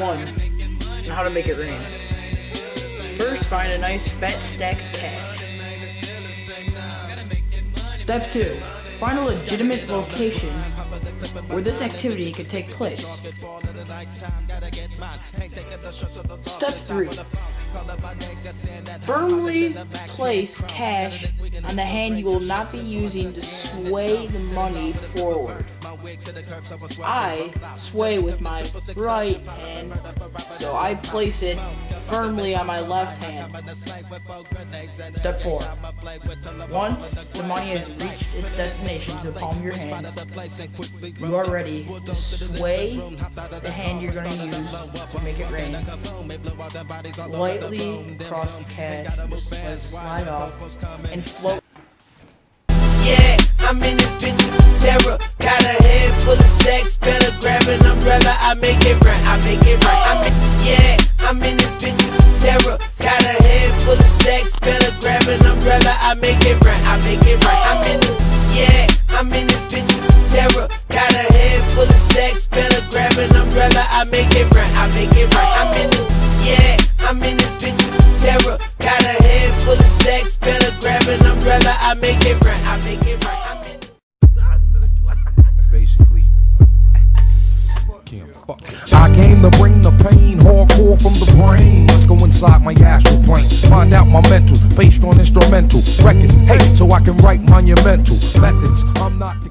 1 on how to make it rain. First, find a nice fat stack of cash. Step 2. Find a legitimate location where this activity could take place. Step 3. Firmly place cash on the hand you will not be using to sway the money forward. I sway with my right hand, so I place it firmly on my left hand. Step 4. Once the money has reached its destination to the palm of your hands, you are ready to sway the hand you're going to use to make it rain. Lightly cross the cash, slide off, and float. Yeah, I'm in this bitch with terror. Got a head full of stacks, better grab an umbrella. I make it right, I make it right. I'm in this bitch with terror. Got a head full of stacks, better grab an umbrella. I make it right, I make it right. I'm in this bitch with terror. Got a head full of stacks, better grab an umbrella. I make it right, I make it right. I'm in this bitch with terror. Got a head full of stacks, better grab an umbrella. I make it right, I make it right. I'm in this. Basically, I came to bring the pain, hardcore from the brain. Let's go inside my astral plane, find out my mental, based on instrumental records. Hey, so I can write monumental methods. I'm not